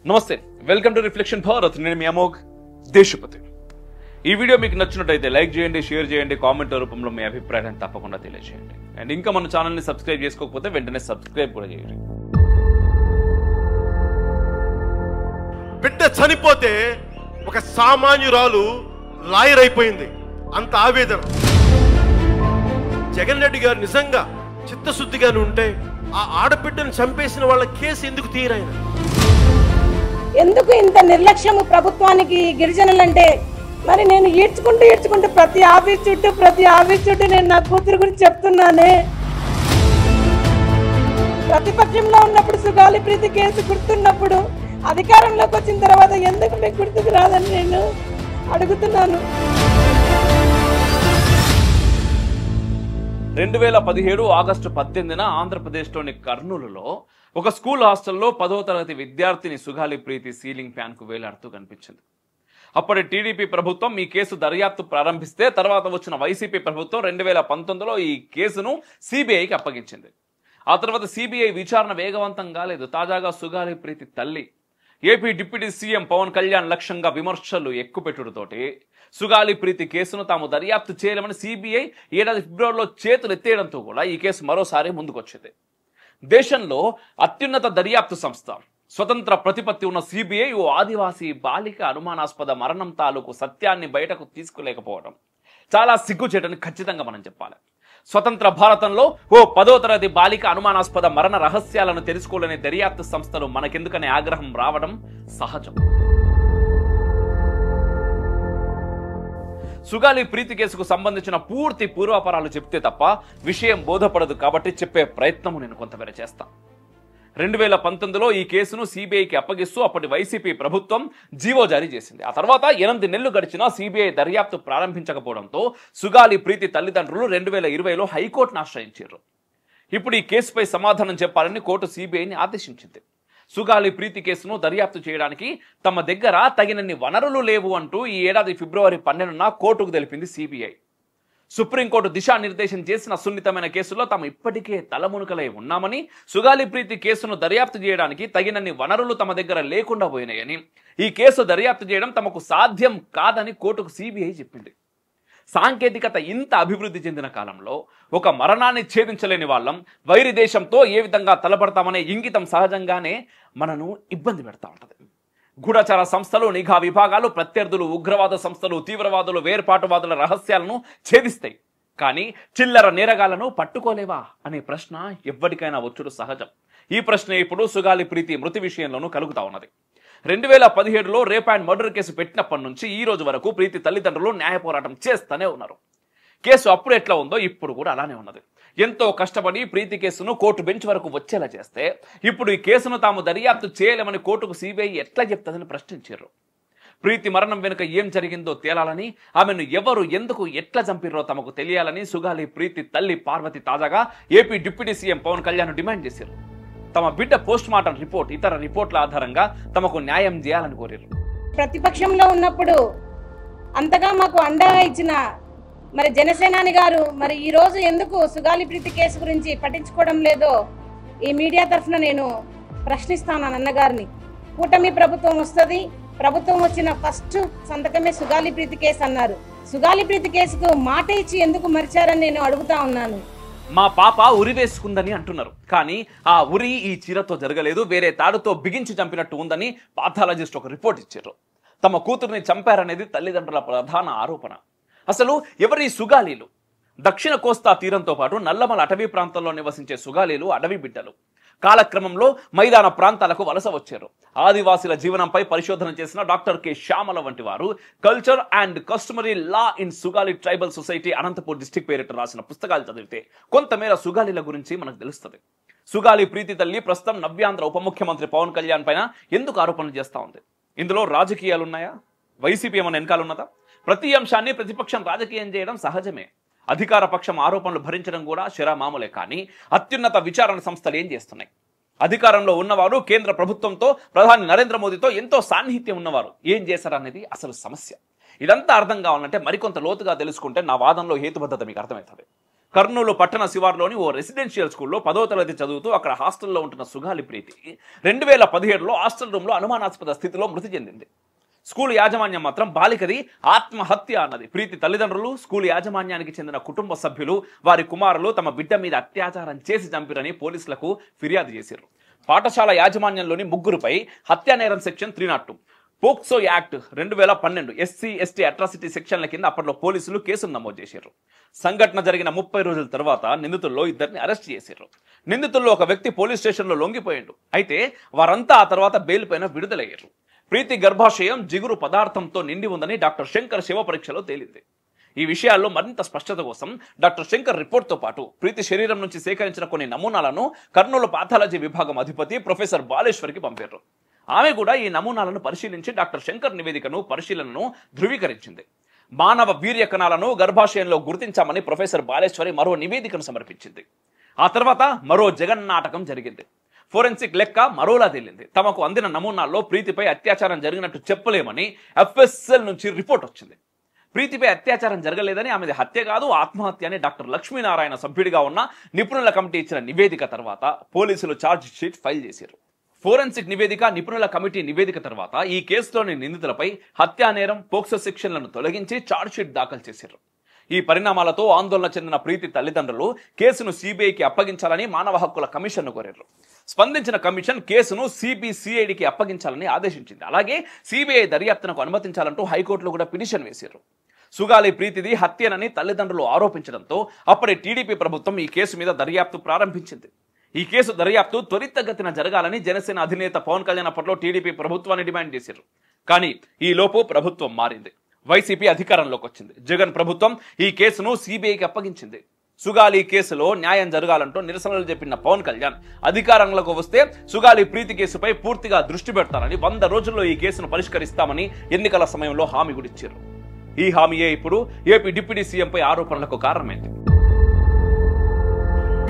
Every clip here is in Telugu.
నమస్తే, వెల్కమ్ టు రిఫ్లెక్షన్ భారత్. నేను మీ అమోఘ్ దేశపతి. ఈ వీడియో మీకు నచ్చినట్టయితే లైక్ చేయండి, షేర్ చేయండి, కామెంట్ రూపంలో మీ అభిప్రాయాన్ని తప్పకుండా తెలియజేయండి. అండ్ ఇంకా మన ఛానల్ని సబ్స్క్రైబ్ చేసుకోకపోతే వెంటనే సబ్స్క్రైబ్ కూడా చేయండి. బిడ్డ చనిపోతే ఒక సామాన్యురాలు లాయర్ అయిపోయింది. అంత ఆవేదన. జగన్ రెడ్డి గారు నిజంగా చిత్తశుద్ధిగానే ఉంటే ఆ ఆడబిడ్డను చంపేసిన వాళ్ళ కేసు ఎందుకు తీరాయన? ఎందుకు ఇంత నిర్లక్ష్యము ప్రభుత్వానికి గిరిజనులంటే? మరి నేను ఈడ్చుకుంటూ ప్రతి ఆఫీస్ చుట్టూ నేను నా కూతురు గురించి చెప్తున్నానే. ప్రతిపక్షంలో ఉన్నప్పుడు సుగాలి ప్రీతి కేసు గుర్తున్నప్పుడు అధికారంలోకి వచ్చిన తర్వాత ఎందుకు మీకు గుర్తుకు రాదని నేను అడుగుతున్నాను. 2017 ఆగస్టు 18న ఆంధ్రప్రదేశ్లోని కర్నూలులో ఒక స్కూల్ హాస్టల్లో 10వ తరగతి విద్యార్థిని సుగాలి ప్రీతి సీలింగ్ ఫ్యాన్ కు వేలాడుతూ కనిపించింది. అప్పటి టీడీపీ ప్రభుత్వం ఈ కేసు దర్యాప్తు ప్రారంభిస్తే తర్వాత వచ్చిన వైసీపీ ప్రభుత్వం 2019లో ఈ కేసును సిబిఐకి అప్పగించింది. ఆ తర్వాత సిబిఐ విచారణ వేగవంతం కాలేదు. తాజాగా సుగాలి ప్రీతి తల్లి AP deputy CM Pawan Kalyan లక్ష్యంగా విమర్శలు ఎక్కుపెట్టుడుతోటి సుగాలి ప్రీతి కేసును తాము దర్యాప్తు చేయలేమని సిబిఐ ఏడాది ఫిబ్రవరిలో చేతులు ఎత్తేయడంతో కూడా ఈ కేసు మరోసారి ముందుకొచ్చింది. దేశంలో అత్యున్నత దర్యాప్తు సంస్థ, స్వతంత్ర ప్రతిపత్తి ఉన్న సిబిఐ ఓ ఆదివాసీ బాలిక అనుమానాస్పద మరణం తాలూకు సత్యాన్ని బయటకు తీసుకులేకపోవడం చాలా సిగ్గుచేటని ఖచ్చితంగా మనం చెప్పాలి. స్వతంత్ర భారతంలో ఓ 10వ తరగతి బాలిక అనుమానాస్పద మరణ రహస్యాలను తెలుసుకోలేని దర్యాప్తు సంస్థలు మనకెందుకనే ఆగ్రహం రావడం సహజం. సుగాలి ప్రీతి కేసుకు సంబంధించిన పూర్తి పూర్వాపరాలు చెప్తే తప్ప విషయం బోధపడదు కాబట్టి చెప్పే ప్రయత్నము నేను కొంతమేర చేస్తాను. 2019లో ఈ కేసును సిబిఐకి అప్పగిస్తూ అప్పటి వైసీపీ ప్రభుత్వం జీవో జారీ చేసింది. ఆ తర్వాత 8 నెలలు గడిచినా సిబిఐ దర్యాప్తు ప్రారంభించకపోవడంతో సుగాలి ప్రీతి తల్లిదండ్రులు 2020లో హైకోర్టును ఆశ్రయించారు. ఇప్పుడు ఈ కేసుపై సమాధానం చెప్పాలని కోర్టు సిబిఐని ఆదేశించింది. సుగాలి ప్రీతి కేసును దర్యాప్తు చేయడానికి తమ దగ్గర తగినన్ని వనరులు లేవు అంటూ ఈ ఏడాది ఫిబ్రవరి 12న కోర్టుకు తెలిపింది సిబిఐ. సుప్రీంకోర్టు దిశానిర్దేశం చేసిన సున్నితమైన కేసులో తాము ఇప్పటికే తలమునకలై ఉన్నామని, సుగాలి ప్రీతి కేసును దర్యాప్తు చేయడానికి తగినన్ని వనరులు తమ దగ్గర లేకుండా పోయినాయని, ఈ కేసు దర్యాప్తు చేయడం తమకు సాధ్యం కాదని కోర్టుకు సిబిఐ చెప్పింది. సాంకేతికత ఇంత అభివృద్ధి చెందిన కాలంలో ఒక మరణాన్ని ఛేదించలేని వాళ్ళం వైరి దేశంతో ఏ విధంగా తలపడతామనే ఇంగితం సహజంగానే మనను ఇబ్బంది పెడతా ఉంటది. గూఢచార సంస్థలు, నిఘా విభాగాలు, ప్రత్యర్థులు, ఉగ్రవాద సంస్థలు, తీవ్రవాదులు, వేర్పాటువాదుల రహస్యాలను ఛేదిస్తాయి. కానీ చిల్లర నేరగాళ్లను పట్టుకోలేవా అనే ప్రశ్న ఎవ్వరికైనా వచ్చుడు సహజం. ఈ ప్రశ్న ఇప్పుడు సుగాలి ప్రీతి మృతి విషయంలోనూ కలుగుతా ఉన్నది. 2017లో రేప్ అండ్ మర్డర్ కేసు పెట్టినప్పటి నుంచి ఈ రోజు వరకు ప్రీతి తల్లిదండ్రులు న్యాయ పోరాటం చేస్తూనే ఉన్నారు. కేసు అప్పుడు ఎట్లా ఉందో ఇప్పుడు కూడా అలానే ఉన్నది. ఎంతో కష్టపడి ప్రీతి కేసును కోర్టు బెంచ్ వరకు వచ్చేలా చేస్తే ఇప్పుడు ఈ కేసును తాము దర్యాప్తు చేయలేమని కోర్టుకు సిబిఐ ఎట్లా చెప్తుందని ప్రశ్నించారు. ప్రీతి మరణం వెనుక ఏం జరిగిందో తేలాలని, ఆమెను ఎవరు, ఎందుకు, ఎట్లా చంపిర్రో తమకు తెలియాలని సుగాలి ప్రీతి తల్లి పార్వతి తాజాగా AP deputy CM Pawan Kalyan demand చేశారు. తమ బిడ్డ పోస్ట్ మార్టం రిపోర్ట్, ఇతర రిపోర్ట్ల ఆధారంగా తమకు న్యాయం చేయాలని కోరారు. ప్రతిపక్షంలో ఉన్నప్పుడు అంతగా మాకు అండగా ఇచ్చిన మరి జనసేనాని గారు మరి ఈ రోజు ఎందుకు సుగాలి ప్రీతి కేసు గురించి పట్టించుకోవడం లేదో ఈ మీడియా తరఫున నేను ప్రశ్నిస్తాను అన్నగారిని. కూటమి ప్రభుత్వం వస్తుంది, ప్రభుత్వం వచ్చిన ఫస్ట్ సంతకమే సుగాలి ప్రీతి కేసు అన్నారు. సుగాలి ప్రీతి కేసుకు మాట ఇచ్చి ఎందుకు మరిచారని నేను అడుగుతా ఉన్నాను. మా పాప ఉరి వేసుకుందని అంటున్నారు, కానీ ఆ ఉరి ఈ చీరతో జరగలేదు, వేరే తాడుతో బిగించి చంపినట్టు ఉందని పాథాలజిస్ట్ ఒక రిపోర్ట్ ఇచ్చారు. తమ కూతుర్ని చంపారనేది తల్లిదండ్రుల ప్రధాన ఆరోపణ. అసలు ఎవరి సుగాలీలు? దక్షిణ కోస్తా తీరంతో పాటు నల్లమల అటవీ ప్రాంతంలో నివసించే సుగాలీలు అడవి బిడ్డలు. కాలక్రమంలో మైదాన ప్రాంతాలకు వలస వచ్చారు. ఆదివాసీల జీవనంపై పరిశోధన చేసిన డాక్టర్ కె శ్యామల వంటి వారు culture and customary law in Sugali tribal society Anantapur district పేరిట రాసిన పుస్తకాలు చదివితే కొంతమేర సుగాలీల గురించి మనకు తెలుస్తుంది. సుగాలి ప్రీతి తల్లి ప్రస్తుతం నవ్యాంధ్ర ఉప ముఖ్యమంత్రి పవన్ కళ్యాణ్ పైన ఎందుకు ఆరోపణలు చేస్తా ఉంది? ఇందులో రాజకీయాలున్నాయా? వైసీపీ ఏమైనా వెనకాలన్నదా? ప్రతి అంశాన్ని ప్రతిపక్షం రాజకీయం చేయడం సహజమే. అధికార పక్షం ఆరోపణలు భరించడం కూడా శరామామూలే. కానీ అత్యున్నత విచారణ సంస్థలు ఏం చేస్తున్నాయి? అధికారంలో ఉన్నవారు కేంద్ర ప్రభుత్వంతో, ప్రధాని నరేంద్ర మోదీతో ఎంతో సాన్నిహిత్యం ఉన్నవారు ఏం చేశారనేది అసలు సమస్య. ఇదంతా అర్థం కావాలంటే మరికొంత లోతుగా తెలుసుకుంటే నా వాదనలో హేతుబద్ధత మీకు అర్థమవుతుంది. కర్నూలు పట్టణ శివార్లోని ఓ రెసిడెన్షియల్ స్కూల్లో 10వ తరగతి చదువుతూ అక్కడ హాస్టల్లో ఉంటున్న సుగాలి ప్రీతి 2017లో హాస్టల్ రూమ్లో అనుమానాస్పద స్థితిలో మృతి చెందింది. స్కూల్ యాజమాన్యం మాత్రం బాలికది ఆత్మహత్య అన్నది. ప్రీతి తల్లిదండ్రులు, స్కూల్ యాజమాన్యానికి చెందిన కుటుంబ సభ్యులు, వారి కుమారులు తమ బిడ్డ మీద అత్యాచారం చేసి చంపిరని పోలీసులకు ఫిర్యాదు చేశారు. పాఠశాల యాజమాన్యంలోని ముగ్గురుపై హత్యా నేరం section 302, POCSO act 2012, SC ST atrocity సెక్షన్ల కింద అప్పట్లో పోలీసులు కేసులు నమోదు చేశారు. సంఘటన జరిగిన 30 రోజుల తర్వాత నిందితుల్లో ఇద్దరిని అరెస్ట్ చేశారు. నిందితుల్లో ఒక వ్యక్తి పోలీస్ స్టేషన్లో లొంగిపోయాడు. అయితే వారంతా ఆ తర్వాత బెయిల్ పైన విడుదలయ్యారు. ప్రీతి గర్భాశయం జిగురు పదార్థంతో నిండి ఉందని డాక్టర్ శంకర్ శివ పరీక్షలో తేలింది. ఈ విషయాల్లో మరింత స్పష్టత కోసం డాక్టర్ శంకర్ రిపోర్ట్తో పాటు ప్రీతి శరీరం నుంచి సేకరించిన కొన్ని నమూనాలను కర్నూలు పాథాలజీ విభాగం అధిపతి ప్రొఫెసర్ బాలేశ్వర్కి పంపారు. ఆమె కూడా ఈ నమూనాలను పరిశీలించి డాక్టర్ శంకర్ నివేదికను పరిశీలనను ధృవీకరించింది. మానవ వీర్య కణాలను గర్భాశయంలో గుర్తించామని ప్రొఫెసర్ బాలేశ్వరి మరో నివేదికను సమర్పించింది. ఆ తర్వాత మరో జగన్నాటకం జరిగింది. ఫోరెన్సిక్ లెక్క మరోలా తేలింది. తమకు అందిన నమూనాల్లో ప్రీతిపై అత్యాచారం జరిగినట్టు చెప్పలేమని FSL నుంచి రిపోర్ట్ వచ్చింది. ప్రీతిపై అత్యాచారం జరగలేదని, ఆమెది హత్య కాదు ఆత్మహత్య అని డాక్టర్ లక్ష్మీనారాయణ సభ్యుడిగా ఉన్న నిపుణుల కమిటీ ఇచ్చిన నివేదిక తర్వాత పోలీసులు ఛార్జ్ షీట్ ఫైల్ చేశారు. ఫోరెన్సిక్ నివేదిక, నిపుణుల కమిటీ నివేదిక తర్వాత ఈ కేసులోని నిందితులపై హత్యా నేరం, పోక్సో సెక్షన్లను తొలగించి ఛార్జ్ షీట్ దాఖలు చేశారు. ఈ పరిణామాలతో ఆందోళన చెందిన ప్రీతి తల్లిదండ్రులు కేసును CBIకి అప్పగించాలని మానవ హక్కుల కమిషన్ను కోరారు. స్పందించిన కమిషన్ కేసును CBCIDకి అప్పగించాలని ఆదేశించింది. అలాగే CBI దర్యాప్తునకు అనుమతించాలంటూ హైకోర్టులో కూడా పిటిషన్ వేశారు. సుగాలి ప్రీతిది హత్యనని తల్లిదండ్రులు ఆరోపించడంతో అప్పటి TDP ప్రభుత్వం ఈ కేసు మీద దర్యాప్తు ప్రారంభించింది. ఈ కేసు దర్యాప్తు త్వరితగతిన జరగాలని జనసేన అధినేత పవన్ కళ్యాణ్ అప్పట్లో TDP ప్రభుత్వాన్ని డిమాండ్ చేశారు. కానీ ఈ లోపు ప్రభుత్వం మారింది. వైసీపీ అధికారంలోకి వచ్చింది. జగన్ ప్రభుత్వం ఈ కేసును CBIకి అప్పగించింది. సుగాలి కేసులో న్యాయం జరగాలంటూ నిరసనలు చెప్పిన పవన్ కళ్యాణ్ అధికారంలోకి వస్తే సుగాలి ప్రీతి కేసుపై పూర్తిగా దృష్టి పెడతారని, 100 రోజుల్లో ఈ కేసును పరిష్కరిస్తామని ఎన్నికల సమయంలో హామీ కూడా ఇచ్చారు. ఈ హామీయే ఇప్పుడు ఏపీ డిప్యూటీ సీఎంపై ఆరోపణలకు కారణమైంది.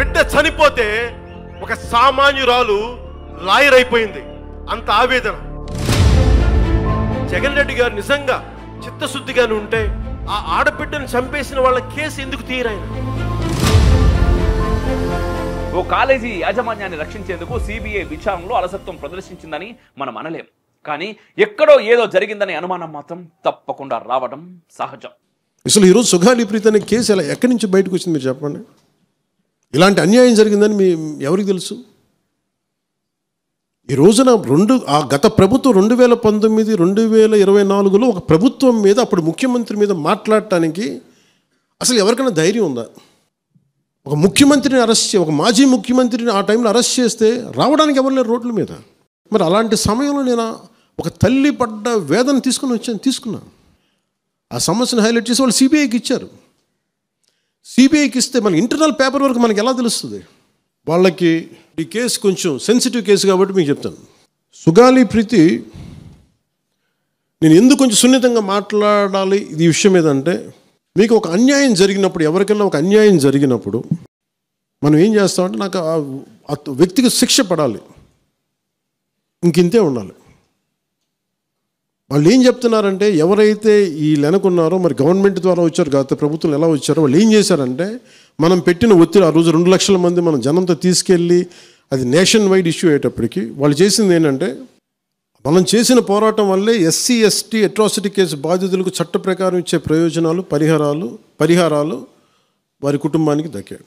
బిడ్డ చనిపోతే ఒక సామాన్యురాలు లాయర్ అయిపోయింది. అంత ఆవేదన. జగన్ రెడ్డి గారు నిజంగా చిత్తశుద్ధిగానే ఉంటే ఆ ఆడబిడ్డను చంపేసిన వాళ్ళ కేసు ఎందుకు తీయరాయన? ఓ కాలేజీ యాజమాన్యాన్ని రక్షించేందుకు CBI విచారణలో అలసత్వం ప్రదర్శించిందని మనం అనలేం. కానీ ఎక్కడో ఏదో జరిగిందనే అనుమానం మాత్రం తప్పకుండా రావడం సహజం. అసలు ఈరోజు సుగాలి ప్రీతి అనే కేసు ఎలా ఎక్కడి నుంచి బయటకు వచ్చింది మీరు చెప్పండి. ఇలాంటి అన్యాయం జరిగిందని ఎవరికి తెలుసు? ఈ రోజున గత ప్రభుత్వం 2019, 2024లో ఒక ప్రభుత్వం మీద, అప్పుడు ముఖ్యమంత్రి మీద మాట్లాడటానికి అసలు ఎవరికైనా ధైర్యం ఉందా? ఒక ముఖ్యమంత్రిని అరెస్ట్ ఒక మాజీ ముఖ్యమంత్రిని ఆ టైంలో అరెస్ట్ చేస్తే రావడానికి ఎవరు లేరు రోడ్ల మీద. మరి అలాంటి సమయంలో నేను ఒక తల్లి పడ్డ వేదన తీసుకున్నాను. ఆ సమస్యను హైలైట్ చేసి వాళ్ళు CBIకి ఇచ్చారు. CBIకి ఇస్తే మన ఇంటర్నల్ పేపర్ వరకు మనకి ఎలా తెలుస్తుంది? వాళ్ళకి ఈ కేసు కొంచెం సెన్సిటివ్ కేసు కాబట్టి మీకు చెప్తాను. సుగాలి ప్రీతి, నేను ఎందుకు కొంచెం సున్నితంగా మాట్లాడాలి ఈ విషయం ఏదంటే, మీకు ఒక అన్యాయం జరిగినప్పుడు, ఎవరికైనా ఒక అన్యాయం జరిగినప్పుడు మనం ఏం చేస్తామంటే, నాకు ఆ వ్యక్తికి శిక్ష పడాలి, ఇంకింతే ఉండాలి. వాళ్ళు ఏం చెప్తున్నారంటే, ఎవరైతే ఈ వెనకున్నారో, మరి గవర్నమెంట్ ద్వారా వచ్చారు, గత ప్రభుత్వం ఎలా వచ్చారో, వాళ్ళు ఏం చేశారంటే, మనం పెట్టిన ఒత్తిడి, ఆ రోజు 2 లక్షల మంది మనం జనంతో తీసుకెళ్ళి అది నేషన్ వైడ్ ఇష్యూ అయ్యేటప్పటికి వాళ్ళు చేసింది ఏంటంటే, మనం చేసిన పోరాటం వల్లే SC ST అట్రాసిటీ కేసు బాధితులకు చట్ట ప్రకారం ఇచ్చే ప్రయోజనాలు, పరిహారాలు వారి కుటుంబానికి దక్కాయి.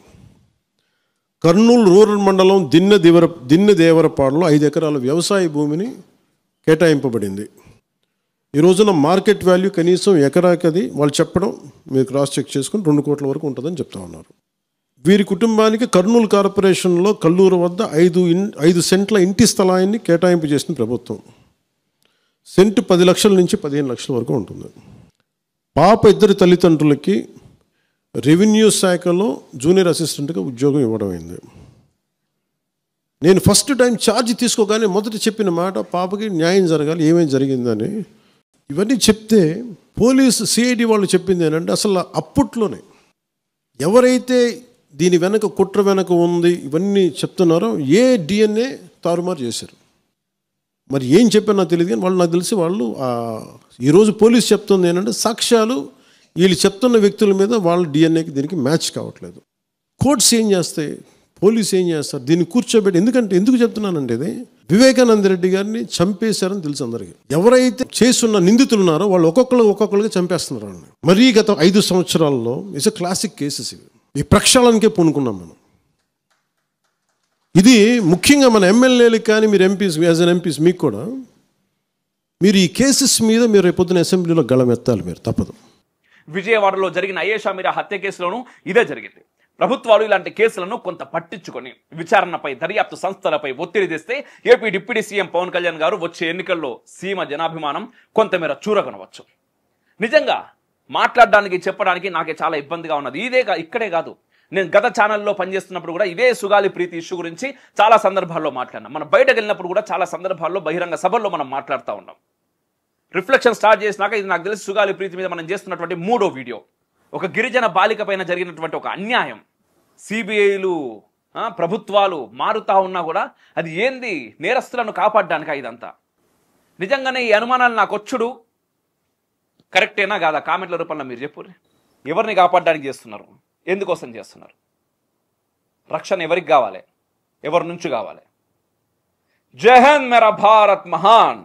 కర్నూలు రూరల్ మండలం దిన్నెదేవరపాడులో 5 ఎకరాల వ్యవసాయ భూమిని కేటాయింపబడింది. ఈ రోజున మార్కెట్ వాల్యూ కనీసం ఎకరాకది వాళ్ళు చెప్పడం మీరు క్రాస్ చెక్ చేసుకుని 2 కోట్ల వరకు ఉంటుందని చెప్తా ఉన్నారు. వీరి కుటుంబానికి కర్నూలు కార్పొరేషన్లో కల్లూరు వద్ద 5 సెంట్ల ఇంటి స్థలాన్ని కేటాయింపు చేసిన ప్రభుత్వం. సెంటు 10 లక్షల నుంచి 15 లక్షల వరకు ఉంటుంది. పాప ఇద్దరి తల్లిదండ్రులకి రెవెన్యూ శాఖలో జూనియర్ అసిస్టెంట్గా ఉద్యోగం ఇవ్వడం అయింది. నేను ఫస్ట్ టైం ఛార్జ్ తీసుకోగానే మొదట చెప్పిన మాట, పాపకి న్యాయం జరగాలి, ఏమేమి జరిగిందని. ఇవన్నీ చెప్తే పోలీసు CID వాళ్ళు చెప్పింది ఏంటంటే, అసలు అప్పట్లోనే ఎవరైతే దీని వెనక కుట్ర వెనక ఉంది ఇవన్నీ చెప్తున్నారో ఏ DNA తారుమారు చేశారు. మరి ఏం చెప్పారు నాకు తెలియదు, కానీ నాకు తెలిసి వాళ్ళు ఈరోజు పోలీసు చెప్తుంది ఏంటంటే, సాక్ష్యాలు వీళ్ళు చెప్తున్న వ్యక్తుల మీద వాళ్ళ DNAకి దీనికి మ్యాచ్ కావట్లేదు. కోర్ట్స్ ఏం చేస్తాయి, పోలీసు ఏం చేస్తారు? దీన్ని కూర్చోబెట్టి ఎందుకు చెప్తున్నానంటే ఇది వివేకానంద రెడ్డి గారిని చంపేశారని తెలుసు అందరికీ. ఎవరైతే చేస్తున్న నిందితులు ఉన్నారో వాళ్ళు ఒక్కొక్కరుగా చంపేస్తున్నారు వాళ్ళని. మరీ గత 5 సంవత్సరాల్లో ఇట్స్ ఎ క్లాసిక్ కేసెస్ ఇవి. ఈ ప్రక్షాళనకే పూనుకున్నాం మనం. ఇది ముఖ్యంగా మన ఎమ్మెల్యేలకు కానీ మీరు ఎంపీస్, యాజ్ అన్ ఎంపీస్ మీకు కూడా మీరు ఈ కేసెస్ మీద మీరు రేపొద్దున అసెంబ్లీలో గళమెత్తాలి, మీరు తప్పదు. విజయవాడలో జరిగిన అయేషా మీరా హత్య కేసులోనూ ఇదే జరిగింది. ప్రభుత్వాలు ఇలాంటి కేసులను కొంత పట్టించుకొని విచారణపై దర్యాప్తు సంస్థలపై ఒత్తిడి తెస్తే AP deputy CM Pawan Kalyan గారు వచ్చే ఎన్నికల్లో సీమ జనాభిమానం కొంతమేర చూరగొనవచ్చు. నిజంగా మాట్లాడడానికి చెప్పడానికి నాకే చాలా ఇబ్బందిగా ఉన్నది. ఇక్కడే కాదు, నేను గత ఛానల్లో పనిచేస్తున్నప్పుడు కూడా ఇదే సుగాలి ప్రీతి ఇష్యూ గురించి చాలా సందర్భాల్లో మాట్లాడినాం. మనం బయటకు వెళ్ళినప్పుడు కూడా చాలా సందర్భాల్లో బహిరంగ సభల్లో మనం మాట్లాడుతూ ఉన్నాం. రిఫ్లెక్షన్ స్టార్ట్ చేసినాక ఇది నాకు తెలిసి సుగాలి ప్రీతి మీద మనం చేస్తున్నటువంటి 3వ వీడియో. ఒక గిరిజన బాలిక పైన జరిగినటువంటి ఒక అన్యాయం, సిబిఐలు ప్రభుత్వాలు మారుతా ఉన్నా కూడా అది ఏంది, నేరస్తులను కాపాడడానికా ఇదంతా? నిజంగానే ఈ అనుమానాలు నాకు వచ్చుడు కరెక్టేనా కాదా? కామెంట్ల రూపంలో మీరు చెప్పు. ఎవరిని కాపాడడానికి చేస్తున్నారు? ఎందుకోసం చేస్తున్నారు? రక్షణ ఎవరికి కావాలి? ఎవరి నుంచి కావాలి? జై హింద్, మేరా భారత్ మహాన్.